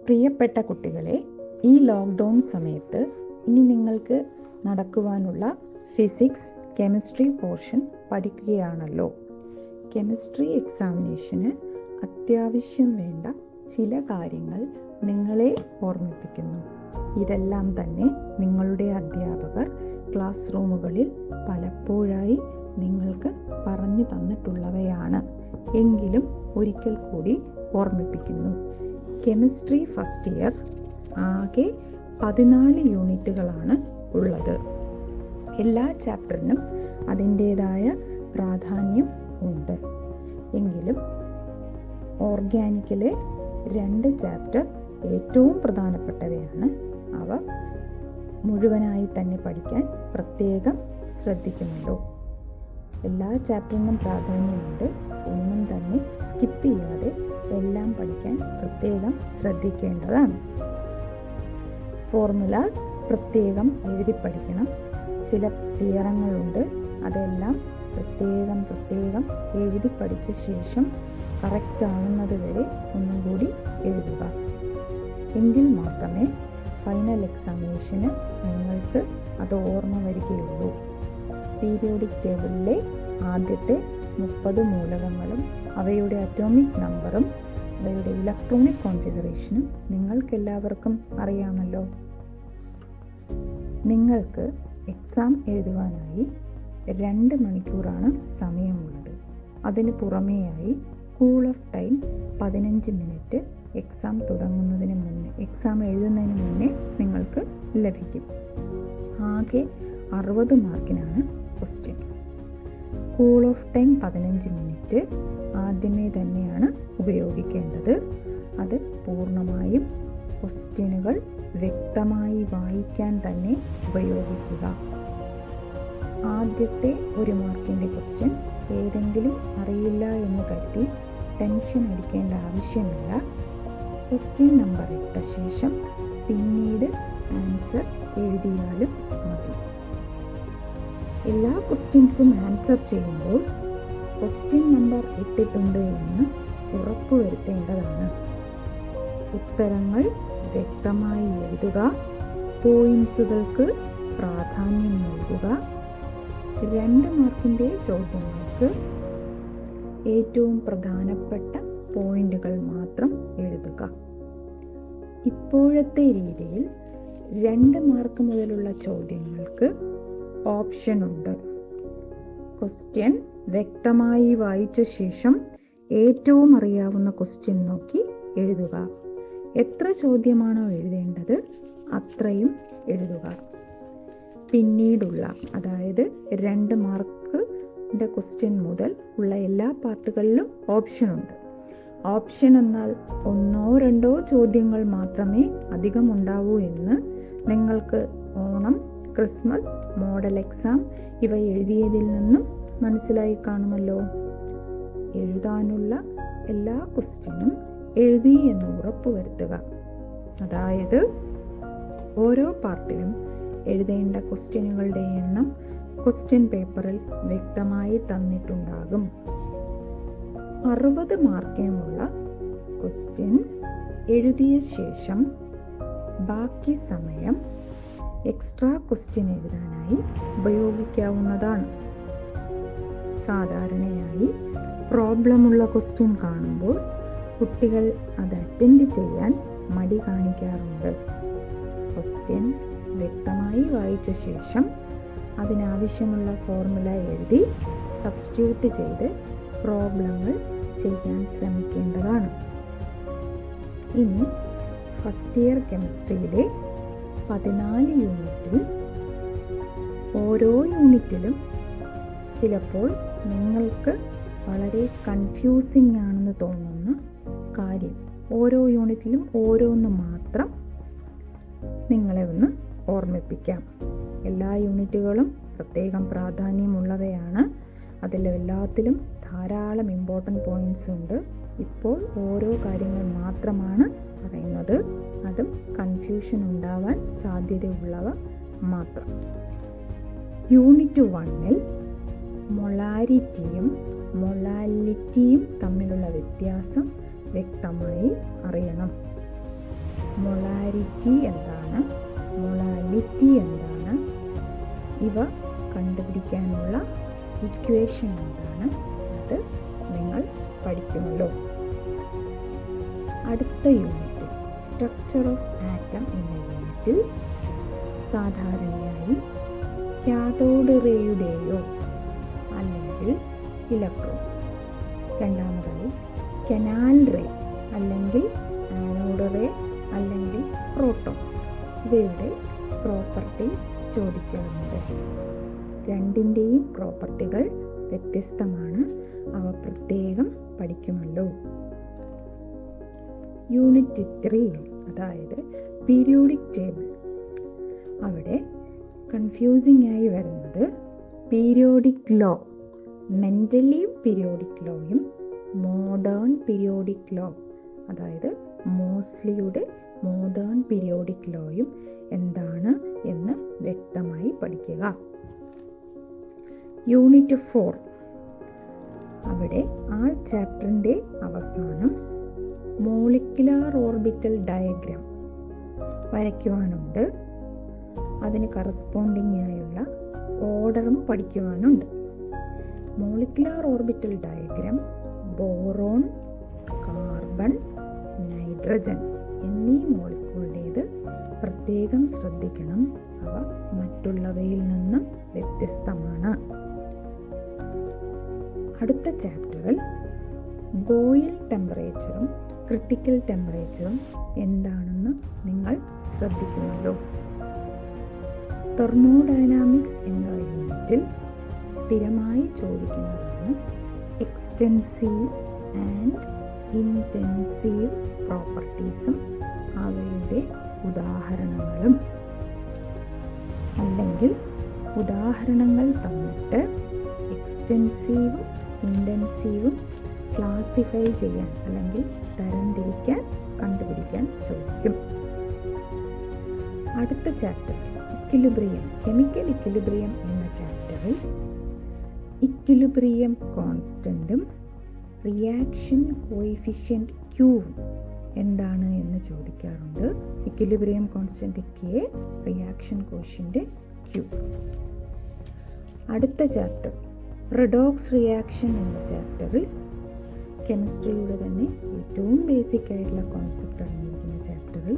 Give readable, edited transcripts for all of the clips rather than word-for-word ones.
പ്രിയപ്പെട്ട കുട്ടികളെ, ഈ ലോക്ക്ഡൗൺ സമയത്ത് ഇനി നിങ്ങൾക്ക് നടക്കുവാനുള്ള ഫിസിക്സ്, കെമിസ്ട്രി പോർഷൻ പഠിക്കുകയാണല്ലോ. കെമിസ്ട്രി എക്സാമിനേഷന് അത്യാവശ്യം വേണ്ട ചില കാര്യങ്ങൾ നിങ്ങളെ ഓർമ്മിപ്പിക്കുന്നു. ഇതെല്ലാം തന്നെ നിങ്ങളുടെ അധ്യാപകർ ക്ലാസ് റൂമുകളിൽ പലപ്പോഴായി നിങ്ങൾക്ക് പറഞ്ഞു തന്നിട്ടുള്ളവയാണ്. എങ്കിലും ഒരിക്കൽ കൂടി ഓർമ്മിപ്പിക്കുന്നു. കെമിസ്ട്രി ഫസ്റ്റ് ഇയർ ആകെ 14 യൂണിറ്റുകളാണ് ഉള്ളത്. എല്ലാ ചാപ്റ്ററിനും അതിൻ്റേതായ പ്രാധാന്യം ഉണ്ട്. എങ്കിലും ഓർഗാനിക്കിലെ 2 ചാപ്റ്റർ ഏറ്റവും പ്രധാനപ്പെട്ടവയാണ്. അവ മുഴുവനായി തന്നെ പഠിക്കാൻ പ്രത്യേകം ശ്രദ്ധിക്കുന്നുണ്ടോ? എല്ലാ ചാപ്റ്ററിനും പ്രാധാന്യമുണ്ട്. ഒന്നും തന്നെ സ്കിപ്പ് ചെയ്യാതെ എല്ലാം പഠിക്കാൻ പ്രത്യേകം ശ്രദ്ധിക്കേണ്ടതാണ്. ഫോർമുലാസ് പ്രത്യേകം എഴുതി പഠിക്കണം. ചില തിയറങ്ങളുണ്ട്, അതെല്ലാം പ്രത്യേകം എഴുതി പഠിച്ച ശേഷം കറക്റ്റ് ആകുന്നത് വരെ ഒന്നും കൂടി എഴുതുക. എങ്കിൽ മാത്രമേ ഫൈനൽ എക്സാമിനേഷന് നിങ്ങൾക്ക് അത് ഓർമ്മ വരികയുള്ളൂ. പീരിയോഡിക് ടേബിളിലെ ആദ്യത്തെ 30 മൂലകങ്ങളും അവയുടെ അറ്റോമിക് നമ്പറും അവയുടെ ഇലക്ട്രോണിക് കോൺഫിഗറേഷനും നിങ്ങൾക്കെല്ലാവർക്കും അറിയാമല്ലോ. നിങ്ങൾക്ക് എക്സാം എഴുതുവാനായി 2 മണിക്കൂറാണ് സമയമുള്ളത്. അതിന് പുറമേയായി cool off time 15 minute exam എഴുതുന്നതിന് മുന്നേ നിങ്ങൾക്ക് ലഭിക്കും. ആകെ 60 മാർക്കിനാണ് question. Cool off time 15 minute ആദ്യമേ തന്നെയാണ് ഉപയോഗിക്കേണ്ടത്. അത് പൂർണ്ണമായും ക്വസ്റ്റ്യനുകൾ വ്യക്തമായി വായിക്കാൻ തന്നെ ഉപയോഗിക്കുക. ആദ്യത്തെ 1 മാർക്കിൻ്റെ ക്വസ്റ്റ്യൻ ഏതെങ്കിലും അറിയില്ല എന്ന് കരുതി ടെൻഷൻ അടിക്കേണ്ട ആവശ്യമില്ല. ക്വസ്റ്റ്യൻ നമ്പർ ഇട്ട ശേഷം പിന്നീട് ആൻസർ എഴുതിയാലും മതി. എല്ലാ ക്വസ്റ്റ്യൻസും ആൻസർ ചെയ്യുമ്പോൾ ക്വസ്റ്റ്യൻ നമ്പർ ഇട്ടിട്ടുണ്ട് എന്ന് ഉറപ്പുവരുത്തേണ്ടതാണ്. ഉത്തരങ്ങൾ വ്യക്തമായി എഴുതുക. പോയിന്റ്സുകൾക്ക് പ്രാധാന്യം നൽകുക. 2 മാർക്കിൻ്റെ ചോദ്യങ്ങൾക്ക് ഏറ്റവും പ്രധാനപ്പെട്ട പോയിന്റുകൾ മാത്രം എഴുതുക. ഇപ്പോഴത്തെ രീതിയിൽ 2 മാർക്ക് മുതലുള്ള ചോദ്യങ്ങൾക്ക് ഓപ്ഷൻ ഉണ്ട്. ക്വസ്റ്റ്യൻ വ്യക്തമായി വായിച്ച ശേഷം ഏറ്റവും അറിയാവുന്ന ക്വസ്റ്റ്യൻ നോക്കി എഴുതുക. എത്ര ചോദ്യമാണോ എഴുതേണ്ടത് അത്രയും എഴുതുക. പിന്നീടുള്ള, അതായത് 2 മാർക്കിൻ്റെ ക്വസ്റ്റ്യൻ മുതൽ ഉള്ള എല്ലാ പാർട്ടുകളിലും ഓപ്ഷനുണ്ട്. ഓപ്ഷൻ എന്നാൽ 1-2 ചോദ്യങ്ങൾ മാത്രമേ അധികം ഉണ്ടാവൂ എന്ന് നിങ്ങൾക്ക് ഓണം, ക്രിസ്മസ്, മോഡൽ എക്സാം ഇവ എഴുതിയതിൽ നിന്നും മനസ്സിലായി കാണുമല്ലോ. എഴുതാനുള്ള എല്ലാ ക്വസ്റ്റ്യനും എഴുതി എന്ന് ഉറപ്പുവരുത്തുക. അതായത് ഓരോ പാർട്ടിലും എഴുതേണ്ട ക്വസ്റ്റ്യനുകളുടെ എണ്ണം ക്വസ്റ്റ്യൻ പേപ്പറിൽ വ്യക്തമായി തന്നിട്ടുണ്ടാകും. 60 മാർക്കിനുമുള്ള ക്വസ്റ്റ്യൻ എഴുതിയ ശേഷം ബാക്കി സമയം എക്സ്ട്രാ ക്വസ്റ്റ്യൻ എഴുതാനായി ഉപയോഗിക്കാവുന്നതാണ്. സാധാരണയായി പ്രോബ്ലമുള്ള ക്വസ്റ്റ്യൻ കാണുമ്പോൾ കുട്ടികൾ അത് അറ്റൻഡ് ചെയ്യാൻ മടി കാണിക്കാറുണ്ട്. ക്വസ്റ്റ്യൻ വ്യക്തമായി വായിച്ച ശേഷം അതിനാവശ്യമുള്ള ഫോർമുല എഴുതി സബ്സ്റ്റിറ്റ്യൂട്ട് ചെയ്ത് പ്രോബ്ലങ്ങൾ ചെയ്യാൻ ശ്രമിക്കേണ്ടതാണ്. ഇനി ഫസ്റ്റ് ഇയർ കെമിസ്ട്രിയിലെ 14 യൂണിറ്റിൽ ഓരോ യൂണിറ്റിലും ചിലപ്പോൾ നിങ്ങൾക്ക് വളരെ കൺഫ്യൂസിംഗ് ആണെന്ന് തോന്നുന്ന കാര്യം ഓരോ യൂണിറ്റിലും ഓരോന്ന് മാത്രം നിങ്ങളെ ഒന്ന് ഓർമ്മിപ്പിക്കാം. എല്ലാ യൂണിറ്റുകളും പ്രത്യേകം പ്രാധാന്യമുള്ളവയാണ്. അതിലെല്ലാത്തിലും ധാരാളം ഇമ്പോർട്ടൻ്റ് പോയിന്റ്സ് ഉണ്ട്. ഇപ്പോൾ ഓരോ കാര്യങ്ങൾ മാത്രമാണ് പറയുന്നത്. അതും കൺഫ്യൂഷൻ ഉണ്ടാവാൻ സാധ്യതയുള്ളവ മാത്രം. യൂണിറ്റ് 1-ൽ മൊളാരിറ്റിയും മൊളാലിറ്റിയും തമ്മിലുള്ള വ്യത്യാസം വ്യക്തമായി അറിയണം. മൊളാരിറ്റി എന്താണ്, മൊളാലിറ്റി എന്താണ്, ഇവ കണ്ടുപിടിക്കാനുള്ള ഇക്വേഷൻ എന്താണ്, അത് നിങ്ങൾ പഠിക്കുമല്ലോ. അടുത്ത യൂണിറ്റിൽ സ്ട്രക്ചർ ഓഫ് ആറ്റം എന്ന യൂണിറ്റിൽ സാധാരണയായി കാഥോഡ് റേയുടെയോ അല്ലെങ്കിൽ ഇലക്ട്രോൺ, രണ്ടാമതായി കനാൽ റേ അല്ലെങ്കിൽ ആനോഡ് റേ അല്ലെങ്കിൽ പ്രോട്ടോൺ, ഇവയുടെ പ്രോപ്പർട്ടീസ് ചോദിക്കാറുണ്ട്. രണ്ടിൻ്റെയും പ്രോപ്പർട്ടികൾ വ്യത്യസ്തമാണ്, അവ പ്രത്യേകം പഠിക്കുമല്ലോ. യൂണിറ്റ് 3 അതായത് പീരിയോഡിക് ടേബിൾ, അവിടെ കൺഫ്യൂസിംഗ് ആയി വരുന്നത് പീരിയോഡിക് ലോ, മെൻഡലീവ് പീരിയോഡിക് ലോയും മോഡേൺ പീരിയോഡിക് ലോ, അതായത് മോസ്ലിയുടെ മോഡേൺ പീരിയോഡിക് ലോയും എന്താണ് എന്ന് വ്യക്തമായി പഠിക്കുക. യൂണിറ്റ് 4 അവിടെ ആ ചാപ്റ്ററിൻ്റെ അവസാനം മോളിക്കുലാർ ഓർബിറ്റൽ ഡയഗ്രാം വരയ്ക്കുവാനുണ്ട്. അതിന് കറസ്പോണ്ടിങ് ആയുള്ള ഓർഡറും പഠിക്കുവാനുണ്ട്. Molecular orbital diagram boron, carbon, nitrogen എന്നീ മോളിക്യൂളിൻ്റേത് പ്രത്യേകം ശ്രദ്ധിക്കണം. അവ മറ്റുള്ളവയിൽ നിന്നും വ്യത്യസ്തമാണ്. അടുത്ത ചാപ്റ്ററിൽ ബോയിൽ ടെമ്പറേച്ചറും ക്രിട്ടിക്കൽ ടെമ്പറേച്ചറും എന്താണെന്ന് നിങ്ങൾ ശ്രദ്ധിക്കുമല്ലോ. തെർമോഡൈനാമിക്സ് എന്ന യൂണിറ്റിൽ സ്ഥിരമായി ചോദിക്കുന്നതാണ് എക്സ്റ്റെൻസീവ് ആൻഡ് ഇൻറ്റൻസീവ് പ്രോപ്പർട്ടീസും അവയുടെ ഉദാഹരണങ്ങളും. അല്ലെങ്കിൽ ഉദാഹരണങ്ങൾ തന്നിട്ട് എക്സ്റ്റെൻസീവും ഇൻറ്റൻസീവും ക്ലാസിഫൈ ചെയ്യാൻ അല്ലെങ്കിൽ തരംതിരിക്കാൻ കണ്ടുപിടിക്കാൻ ചോദിക്കും. അടുത്ത ചാപ്റ്റർ ഇക്വിലിബ്രിയം, കെമിക്കൽ ഇക്വിലിബ്രിയം എന്ന ചാപ്റ്ററിൽ ഇക്വിലിബ്രിയം കോൺസ്റ്റൻറ്റും റിയാക്ഷൻ കോഎഫിഷ്യൻറ്റ് ക്യൂവും എന്താണ് എന്ന് ചോദിക്കാറുണ്ട്. Equilibrium constant K, reaction coefficient Q. അടുത്ത ചാപ്റ്റർ റെഡോക്സ് റിയാക്ഷൻ എന്ന ചാപ്റ്ററിൽ കെമിസ്ട്രിയുടെ തന്നെ ഏറ്റവും ബേസിക് ആയിട്ടുള്ള കോൺസെപ്റ്റ് അടങ്ങിയിരിക്കുന്ന ചാപ്റ്ററിൽ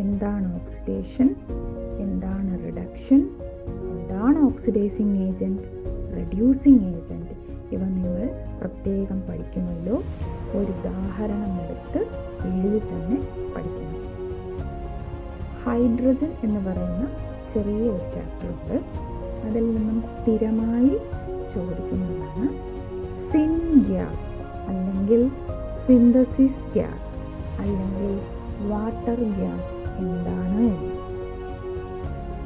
എന്താണ് ഓക്സിഡേഷൻ, എന്താണ് റിഡക്ഷൻ, എന്താണ് ഓക്സിഡൈസിങ് ഏജൻറ്റ്, റെഡ്യൂസിങ് ഏജൻറ്റ്, ഇവ നിങ്ങൾ പ്രത്യേകം പഠിക്കുമല്ലോ. ഒരു ഉദാഹരണം എടുത്ത് എഴുതി തന്നെ പഠിക്കണം. ഹൈഡ്രജൻ എന്ന് പറയുന്ന ചെറിയ ഒരു ചാപ്റ്ററുണ്ട്. അതിൽ നിന്നും സ്ഥിരമായി ചോദിക്കുന്നതാണ് സിൻ ഗ്യാസ് അല്ലെങ്കിൽ സിന്തസിസ് ഗ്യാസ് അല്ലെങ്കിൽ വാട്ടർ ഗ്യാസ് എന്താണ് എന്ന്.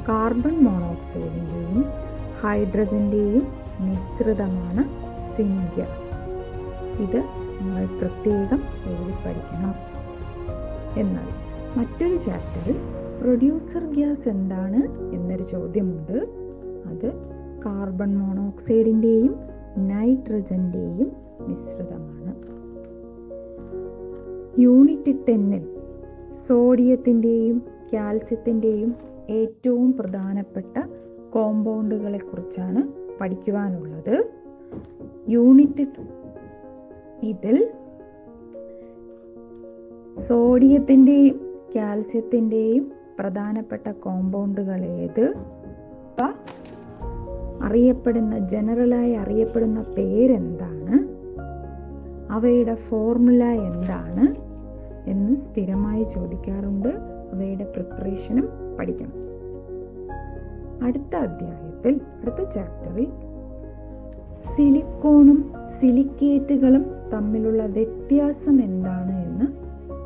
കാർബൺ മോണോക്സൈഡിൻ്റെയും ഹൈഡ്രജൻ്റെയും മിശ്രിതമാണ് സിൻ ഗ്യാസ്. ഇത് നിങ്ങൾ പ്രത്യേകം എഴുതി പഠിക്കണം. എന്നാൽ മറ്റൊരു ചാപ്റ്ററിൽ പ്രൊഡ്യൂസർ ഗ്യാസ് എന്താണ് എന്നൊരു ചോദ്യമുണ്ട്. അത് കാർബൺ മോണോക്സൈഡിൻ്റെയും നൈട്രജൻ്റെയും മിശ്രിതമാണ്. യൂണിറ്റ് 10 സോഡിയത്തിൻ്റെയും കാൽസ്യത്തിൻ്റെയും ഏറ്റവും പ്രധാനപ്പെട്ട കോമ്പൗണ്ടുകളെ കുറിച്ചാണ് പഠിക്കുവാനുള്ളത്. യൂണിറ്റ് ഇതിൽ സോഡിയത്തിൻ്റെയും കാൽസ്യത്തിൻ്റെയും പ്രധാനപ്പെട്ട കോമ്പൗണ്ടുകൾ ഏത്, അറിയപ്പെടുന്ന ജനറലായി അറിയപ്പെടുന്ന പേരെന്താണ്, അവയുടെ ഫോർമുല എന്താണ് എന്ന് സ്ഥിരമായി ചോദിക്കാറുണ്ട്. അവയുടെ പ്രിപ്പറേഷനും പഠിക്കണം. അടുത്ത അധ്യായത്തിൽ, അടുത്ത ചാപ്റ്ററിൽ സിലിക്കോണും സിലിക്കേറ്റുകളും തമ്മിലുള്ള വ്യത്യാസം എന്താണ് എന്ന്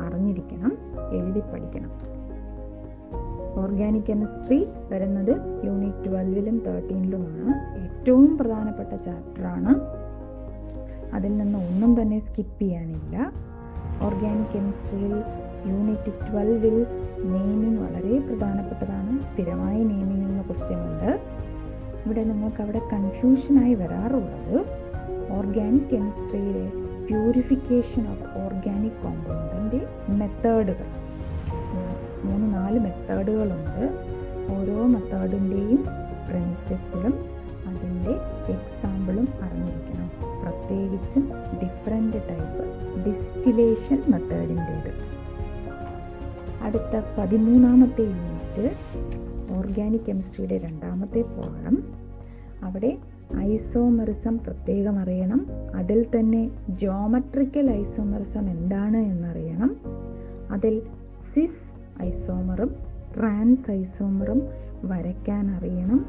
അറിഞ്ഞിരിക്കണം, എഴുതി പഠിക്കണം. ഓർഗാനിക് കെമിസ്ട്രി വരുന്നത് യൂണിറ്റ് 12-ലും 13-ലുമാണ്. ഏറ്റവും പ്രധാനപ്പെട്ട ചാപ്റ്ററാണ്. അതിൽ നിന്ന് ഒന്നും തന്നെ സ്കിപ്പ് ചെയ്യാനില്ല. ഓർഗാനിക് കെമിസ്ട്രിയിൽ യൂണിറ്റ് 12-ൽ നെയിമിംഗ് വളരെ പ്രധാനപ്പെട്ടതാണ്. സ്ഥിരമായി നെയിമിംഗ് എന്ന ക്വസ്റ്റ്യൻ ഉണ്ട്. ഇവിടെ നിങ്ങൾക്ക് അവിടെ കൺഫ്യൂഷനായി വരാറുള്ളത് ഓർഗാനിക് കെമിസ്ട്രിയിലെ പ്യൂരിഫിക്കേഷൻ ഓഫ് ഓർഗാനിക് കോമ്പൗണ്ടിൻ്റെ മെത്തേഡുകൾ. 4 മെത്തേഡുകളുണ്ട്. ഓരോ മെത്തേഡിൻ്റെയും പ്രിൻസിപ്പിളും അതിൻ്റെ എക്സാമ്പിളും അറിഞ്ഞിരിക്കണം. പ്രത്യേകിച്ചും ഡിഫറെൻ്റ് ടൈപ്പ് ഡിസ്റ്റിലേഷൻ മെത്തേഡിൻ്റേത്. അടുത്ത 13ാമത്തെ യൂണിറ്റ് ഓർഗാനിക് കെമിസ്ട്രിയുടെ 2ാമത്തെ പ്രോബ്ലം. അവിടെ ഐസോമെറിസം പ്രത്യേകം അറിയണം. അതിൽ തന്നെ ജിയോമെട്രിക്കൽ ഐസോമെറിസം എന്താണ് എന്നറിയണം. അതിൽ സിസ് ഐസോമറും ട്രാൻസ് ഐസോമറും വരയ്ക്കാൻ അറിയണം.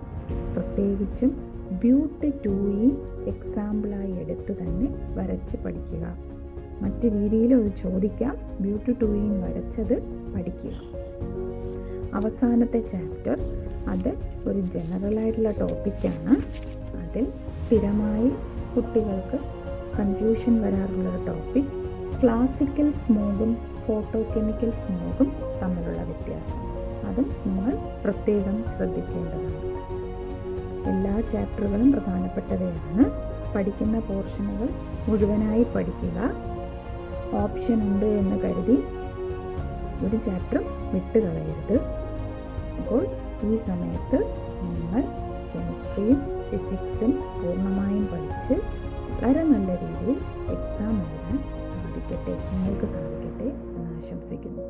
പ്രത്യേകിച്ചും ബ്യൂട്ട് 2E എക്സാമ്പിളായി എടുത്ത് തന്നെ വരച്ച് പഠിക്കുക. മറ്റ് രീതിയിലും അത് ചോദിക്കാം. ബ്യൂട്ട് 2E വരച്ചത് പഠിക്കുക. അവസാനത്തെ ചാപ്റ്റർ അത് ഒരു ജനറലായിട്ടുള്ള ടോപ്പിക്കാണ്. അതിൽ സ്ഥിരമായി കുട്ടികൾക്ക് കൺഫ്യൂഷൻ വരാറുള്ളൊരു ടോപ്പിക് ക്ലാസിക്കൽ സ്മോഗും ഫോട്ടോ കെമിക്കൽ സ്മോഗും തമ്മിലുള്ള വ്യത്യാസം. അതും നിങ്ങൾ പ്രത്യേകം ശ്രദ്ധിക്കേണ്ടതാണ്. എല്ലാ ചാപ്റ്ററുകളും പ്രധാനപ്പെട്ടവയാണ്. പഠിക്കുന്ന പോർഷനുകൾ മുഴുവനായി പഠിക്കുക. ഓപ്ഷൻ ഉണ്ട് എന്ന് കരുതി ഒരു ചാപ്റ്ററും വിട്ടുകളയരുത്. അപ്പോൾ ഈ സമയത്ത് നിങ്ങൾ കെമിസ്ട്രിയും ഫിസിക്സും പൂർണ്ണമായും പഠിച്ച് വളരെ നല്ല രീതിയിൽ എക്സാം എഴുതാൻ സാധിക്കട്ടെ, നിങ്ങൾക്ക് സാധിക്കട്ടെ എന്ന് ആശംസിക്കുന്നു.